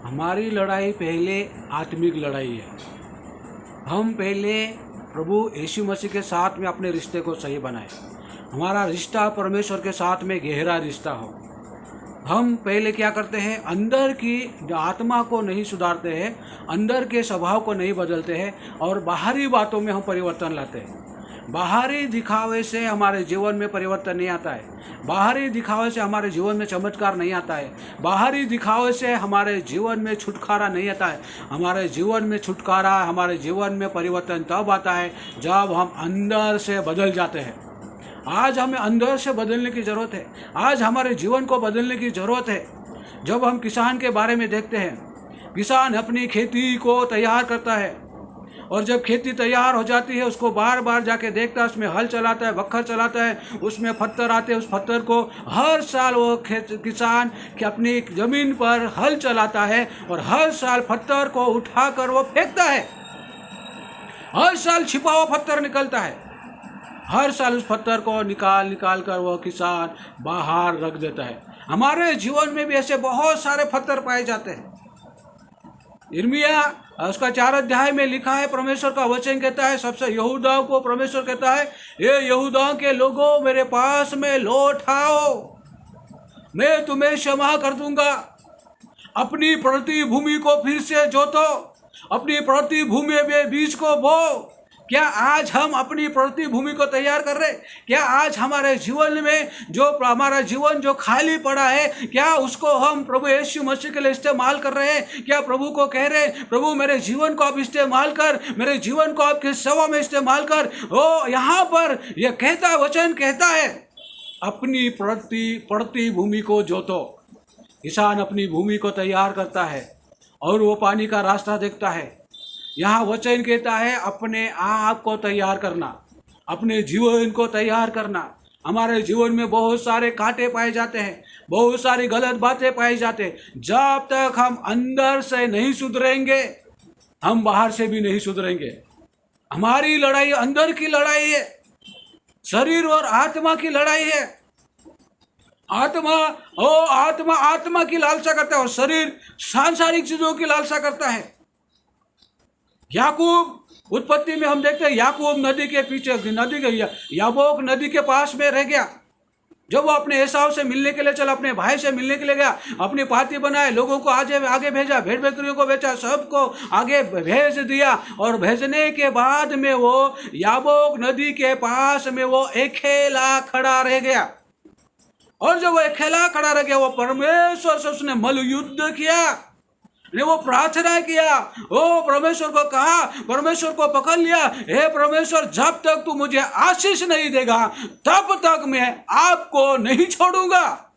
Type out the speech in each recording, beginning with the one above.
हमारी लड़ाई पहले आत्मिक लड़ाई है। हम पहले प्रभु यीशु मसीह के साथ में अपने रिश्ते को सही बनाए। हमारा रिश्ता परमेश्वर के साथ में गहरा रिश्ता हो। हम पहले क्या करते हैं, अंदर की आत्मा को नहीं सुधारते हैं, अंदर के स्वभाव को नहीं बदलते हैं और बाहरी बातों में हम परिवर्तन लाते हैं। बाहरी दिखावे से हमारे जीवन में परिवर्तन नहीं आता है। बाहरी दिखावे से हमारे जीवन में चमत्कार नहीं आता है। बाहरी दिखावे से हमारे जीवन में छुटकारा नहीं आता है। हमारे जीवन में छुटकारा, हमारे जीवन में परिवर्तन तब आता है जब हम अंदर से बदल जाते हैं। आज हमें अंदर से बदलने की ज़रूरत है। आज हमारे जीवन को बदलने की ज़रूरत है। जब हम किसान के बारे में देखते हैं, किसान अपनी खेती को तैयार करता है और जब खेती तैयार हो जाती है उसको बार बार जाके देखता है, उसमें हल चलाता है, बखर चलाता है, उसमें पत्थर आते हैं, उस पत्थर को हर साल वो किसान के अपनी ज़मीन पर हल चलाता है और हर साल पत्थर को उठाकर वो फेंकता है। हर साल छिपा हुआ पत्थर निकलता है। हर साल उस पत्थर को निकाल कर वो किसान बाहर रख देता है। हमारे जीवन में भी ऐसे बहुत सारे पत्थर पाए जाते हैं। यिर्मयाह उसका 4 अध्याय में लिखा है, परमेश्वर का वचन कहता है, सबसे यहूदा को परमेश्वर कहता है, ये यहूदा के लोगों मेरे पास में लौट आओ, मैं तुम्हें क्षमा कर दूंगा। अपनी पड़ती भूमि को फिर से जोतो, अपनी पड़ती भूमि में बीज को बो। क्या आज हम अपनी पड़ती भूमि को तैयार कर रहे? क्या आज हमारे जीवन में जो हमारा जीवन जो खाली पड़ा है, क्या उसको हम प्रभु यीशु मसीह के लिए इस्तेमाल कर रहे हैं? क्या प्रभु को कह रहे हैं, प्रभु मेरे जीवन को आप इस्तेमाल कर, मेरे जीवन को आपके सेवा में इस्तेमाल कर। ओ यहाँ पर यह कहता वचन कहता है, अपनी पड़ती भूमि को जोतो। किसान अपनी भूमि को तैयार करता है और वो पानी का रास्ता देखता है। यहाँ वचन कहता है, अपने आप को तैयार करना, अपने जीवन को तैयार करना। हमारे जीवन में बहुत सारे कांटे पाए जाते हैं, बहुत सारी गलत बातें पाई जाते हैं। जब तक हम अंदर से नहीं सुधरेंगे, हम बाहर से भी नहीं सुधरेंगे। हमारी लड़ाई अंदर की लड़ाई है, शरीर और आत्मा की लड़ाई है। आत्मा की लालसा करता है और शरीर सांसारिक चीजों की लालसा करता है। याकूब उत्पत्ति में हम देखते हैं, याकूब नदी के पीछे याबोक नदी के पास में रह गया। जब वो अपने एसाव से मिलने के लिए चला, अपने भाई से मिलने के लिए गया, अपनी पार्टी बनाए, लोगों को आगे भेजा, भेड़ बकरियों को बेचा, सबको आगे भेज दिया। और भेजने के बाद में वो याबोक नदी के पास में वो अकेला खड़ा रह गया। और जब वो अकेला खड़ा रह गया, वो परमेश्वर से उसने मल युद्ध किया, ने वो प्रार्थना किया। ओ परमेश्वर को कहा, परमेश्वर को पकड़ लिया, हे परमेश्वर, जब तक तू मुझे आशीष नहीं देगा तब तक मैं आपको नहीं छोड़ूंगा।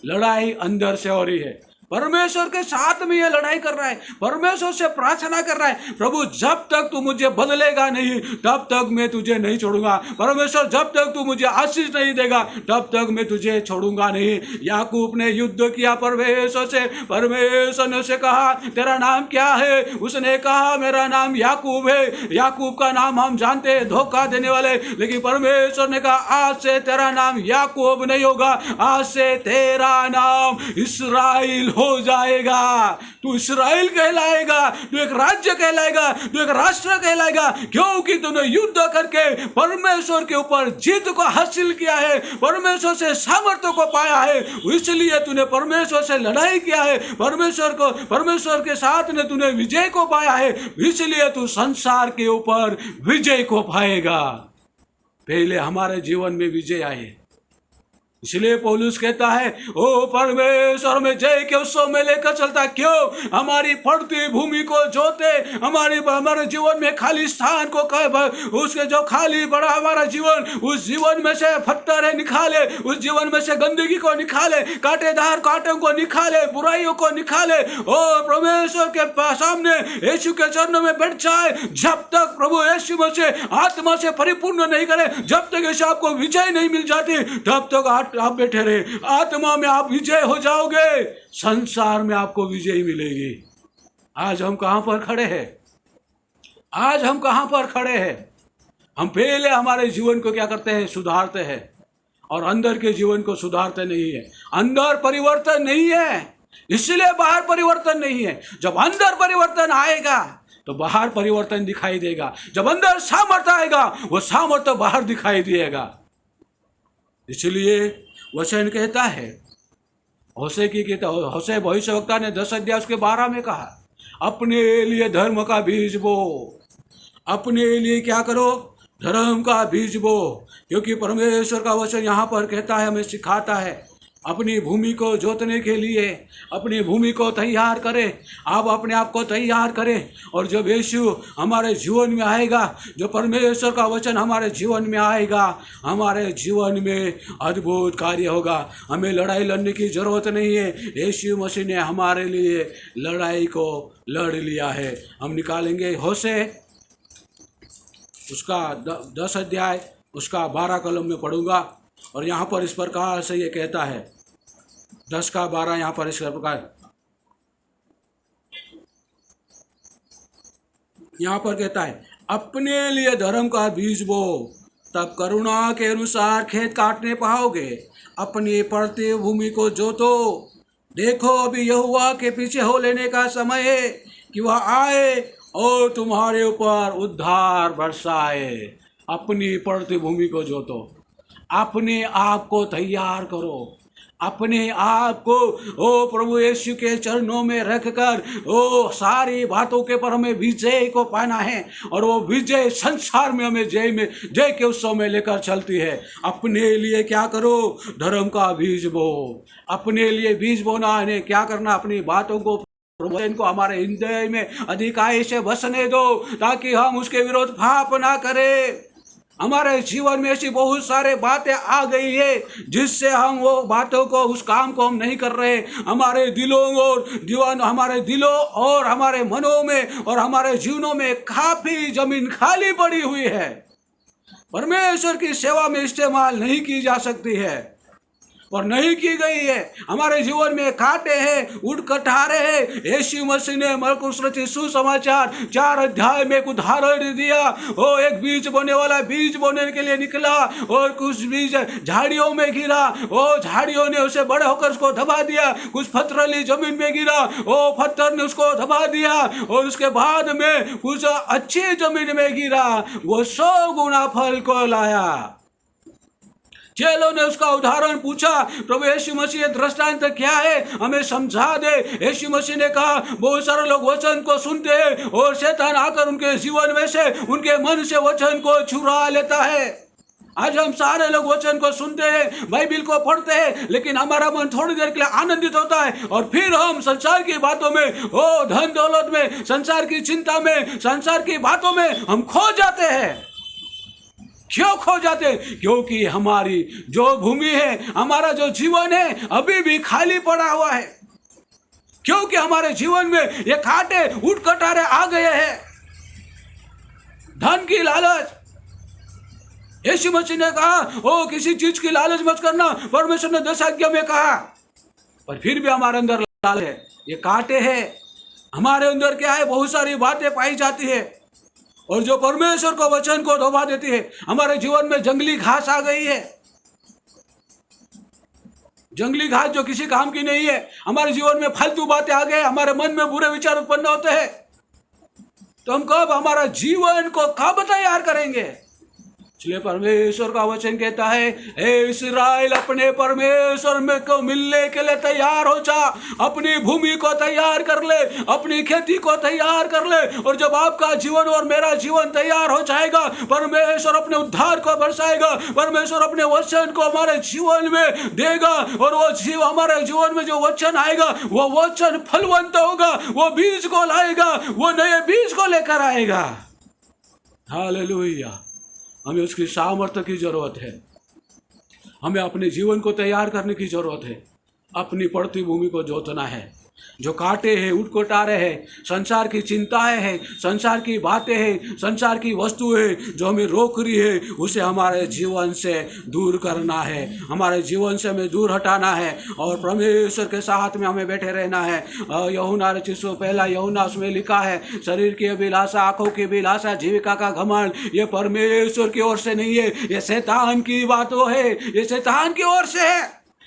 लड़ाई अंदर से हो रही है। परमेश्वर के साथ में ये लड़ाई कर रहा है, परमेश्वर से प्रार्थना कर रहा है, प्रभु जब तक तू मुझे बदलेगा नहीं तब तक मैं तुझे नहीं छोड़ूंगा। परमेश्वर जब तक तू मुझे आशीष नहीं देगा तब तक मैं तुझे छोड़ूंगा नहीं। याकूब ने युद्ध किया परमेश्वर से। परमेश्वर ने उसे कहा, तेरा नाम क्या है? उसने कहा, मेरा नाम याकूब है। याकूब का नाम हम जानते हैं, धोखा देने वाले। लेकिन परमेश्वर ने कहा, आज से तेरा नाम याकूब नहीं होगा, आज से तेरा नाम इस्राएल हो जाएगा। तू इस्राएल कहलाएगा, तू एक राज्य कहलाएगा, तू एक राष्ट्र कहलाएगा, क्योंकि तूने युद्ध करके परमेश्वर के ऊपर जीत को हासिल किया है, परमेश्वर से सामर्थ्य को पाया है। इसलिए तूने परमेश्वर से लड़ाई किया है, परमेश्वर के साथ ने तूने विजय को पाया है, इसलिए तू संसार के ऊपर विजय को पाएगा। पहले हमारे जीवन में विजय आए। इसलिए पौलुस कहता है, ओ परमेश्वर में जय के उत्सव में लेकर चलता। क्यों? हमारी पड़ती भूमि को जोते, हमारे जीवन में खाली स्थान को उसके जो खाली पड़ा हमारा जीवन, उस जीवन में से पत्थर है निकाले, उस जीवन में से गंदगी को निकाले, कांटेदार कांटों को निकाले, बुराइयों को निकाले और परमेश्वर के सामने यीशु के चरणों में बैठ जाए। जब तक प्रभु यीशु मसीह आत्मा से परिपूर्ण नहीं करे, जब तक यीशु आपको विजय नहीं मिल जाती, तब तक आप बैठे रहे। आत्मा में आप विजय हो जाओगे, संसार में आपको विजय मिलेगी। आज हम कहां पर खड़े हैं? आज हम कहां पर खड़े हैं? हम पहले हमारे जीवन को क्या करते हैं? सुधारते हैं और अंदर के जीवन को सुधारते नहीं है। अंदर परिवर्तन नहीं है, इसलिए बाहर परिवर्तन नहीं है। जब अंदर परिवर्तन आएगा तो बाहर परिवर्तन दिखाई देगा। जब अंदर सामर्थ्य आएगा वो सामर्थ्य बाहर दिखाई देगा। इसलिए वचन कहता है, होशे भविष्यवक्ता ने 10 अध्याय उसके 12 में कहा, अपने लिए धर्म का बीज बो। अपने लिए क्या करो? धर्म का बीज बो। क्योंकि परमेश्वर का वचन यहाँ पर कहता है, हमें सिखाता है अपनी भूमि को जोतने के लिए अपनी भूमि को तैयार करें। आप अपने आप को तैयार करें। और जब यीशु हमारे जीवन में आएगा, जो परमेश्वर का वचन हमारे जीवन में आएगा, हमारे जीवन में अद्भुत कार्य होगा। हमें लड़ाई लड़ने की जरूरत नहीं है। यीशु मसीह ने हमारे लिए लड़ाई को लड़ लिया है। हम निकालेंगे होशे उसका 10 अध्याय उसका 12 कलम में पढ़ूंगा। और यहाँ पर इस प्रकार से ये कहता है, 10 का 12 यहाँ पर इस प्रकार यहाँ पर कहता है, अपने लिए धर्म का बीज बो, तब करुणा के अनुसार खेत काटने पाओगे। अपनी पड़ती भूमि को जोतो। देखो अभी यहोवा के पीछे हो लेने का समय है कि वह आए और तुम्हारे ऊपर उद्धार बरसाए। अपनी पड़ती भूमि को जोतो। अपने आप को तैयार करो। अपने आप को ओ प्रभु यीशु के चरणों में रखकर ओ सारी बातों के पर हमें विजय को पाना है। और वो विजय संसार में हमें जय के उत्सव में लेकर चलती है। अपने लिए क्या करो? धर्म का बीज बो। अपने लिए बीज बोना है। क्या करना? अपनी बातों को इनको हमारे हृदय में अधिकाई से बसने दो, ताकि हम उसके विरोध पाप ना करें। हमारे जीवन में ऐसी बहुत सारे बातें आ गई है जिससे हम वो बातों को, उस काम को हम नहीं कर रहे। हमारे दिलों और हमारे मनों में और हमारे जीवनों में काफी जमीन खाली पड़ी हुई है, परमेश्वर की सेवा में इस्तेमाल नहीं की जा सकती है और नहीं की गई है। हमारे जीवन में कांटे हैं, उठकठारे हैं। यीशु मसीह ने मरकुस रचित सुसमाचार 4 अध्याय में एक उदाहरण दिया। वो एक बीज बोने वाला बीज बोने के लिए निकला और कुछ बीज झाड़ियों में गिरा। वो झाड़ियों ने उसे बड़े होकर उसको दबा दिया। कुछ पथरीली जमीन में गिरा, वो पत्थर ने उसको दबा दिया। और उसके बाद में कुछ अच्छी जमीन में गिरा, वो 100 गुना फल को लाया। चेलों ने उसका उदाहरण पूछा, प्रभु यीशु मसीह दृष्टांत क्या है, हमें समझा दे। यीशु मसीह ने कहा, बहुत सारे लोग वचन को सुनते हैं और शैतान आकर उनके जीवन में से, उनके मन से वचन को चुरा लेता है। आज हम सारे लोग वचन को सुनते हैं, बाइबिल को पढ़ते हैं, लेकिन हमारा मन थोड़ी देर के लिए आनंदित होता है और फिर हम संसार की बातों में, धन दौलत में, संसार की चिंता में, संसार की बातों में हम खो जाते हैं। क्यों खो जाते? क्योंकि हमारी जो भूमि है, हमारा जो जीवन है, अभी भी खाली पड़ा हुआ है। क्योंकि हमारे जीवन में ये कांटे उठकटारे आ गए हैं। धन की लालच। यीशु मसीह ने कहा, किसी चीज की लालच मत करना, परमेश्वर ने 10 आज्ञा में कहा। पर फिर भी हमारे अंदर लालच है, ये कांटे हैं। हमारे अंदर क्या है? बहुत सारी बातें पाई जाती है और जो परमेश्वर को वचन को दबा देती है। हमारे जीवन में जंगली घास आ गई है, जंगली घास जो किसी काम की नहीं है। हमारे जीवन में फालतू बातें आ गए, हमारे मन में बुरे विचार उत्पन्न होते हैं। तो हम कब हमारा जीवन को कब तैयार करेंगे? इसलिए परमेश्वर का वचन कहता है, हे इस्राएल, अपने परमेश्वर में को मिलने के लिए तैयार हो जा। अपनी भूमि को तैयार कर ले, अपनी खेती को तैयार कर ले। और जब आपका जीवन और मेरा जीवन तैयार हो जाएगा, परमेश्वर अपने उद्धार को बरसाएगा। परमेश्वर अपने वचन को हमारे जीवन में देगा और वो हमारे जीवन में जो वचन आएगा, वो वचन फलवंत होगा। वो बीज को लाएगा, वो नए बीज को लेकर आएगा। हालेलुया। हमें उसकी सामर्थ्य की जरूरत है। हमें अपने जीवन को तैयार करने की जरूरत है। अपनी पड़ती भूमि को जोतना है। जो कांटे हैं, उठकोटारे हैं, संसार की चिंताएं हैं, संसार की बातें हैं, संसार की वस्तुएं जो हमें रोक रही है, उसे हमारे जीवन से दूर करना है। हमारे जीवन से हमें दूर हटाना है और परमेश्वर के साथ में हमें बैठे रहना है। यूहन्ना रचित पहला यूहन्ना उसमें लिखा है, शरीर की अभिलाषा, आंखों की अभिलाषा, जीविका का घमंड, ये परमेश्वर की ओर से नहीं है, ये शैतान की बातों है। ये शैतान की ओर से है।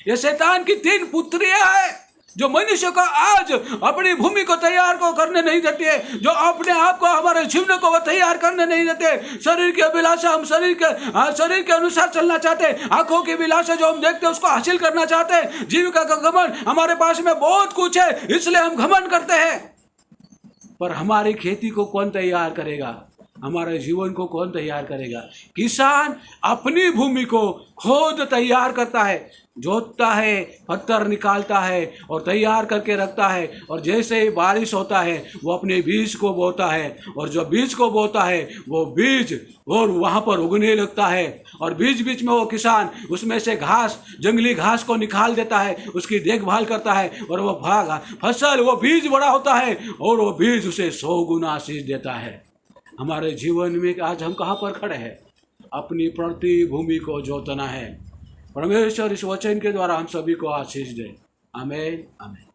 ये शैतान की 3 पुत्रियां हैं। जो मनुष्य को आज अपनी भूमि को तैयार को करने नहीं देती है, जो अपने आप को हमारे जीवन को वो तैयार करने नहीं देते। शरीर की अभिलाषा, हम शरीर के अनुसार चलना चाहते हैं। आंखों की अभिलाषा जो हम देखते हैं उसको हासिल करना चाहते हैं। जीविका का घमंड, हमारे पास में बहुत कुछ है इसलिए हम घमंड करते हैं। पर हमारी खेती को कौन तैयार करेगा? हमारे जीवन को कौन तैयार करेगा? किसान अपनी भूमि को खुद तैयार करता है, जोतता है, पत्थर निकालता है और तैयार करके रखता है। और जैसे ही बारिश होता है वो अपने बीज को बोता है, और जो बीज को बोता है वो बीज और वहाँ पर उगने लगता है। और बीच बीच में वो किसान उसमें से घास, जंगली घास को निकाल देता है, उसकी देखभाल करता है, और वो फसल, वो बीज बड़ा होता है और वो बीज उसे 100 गुना आशीष देता है। हमारे जीवन में आज हम कहाँ पर खड़े हैं? अपनी प्रति भूमि को जोतना है। परमेश्वर इस वचन के द्वारा हम सभी को आशीष दे। आमीन, आमीन।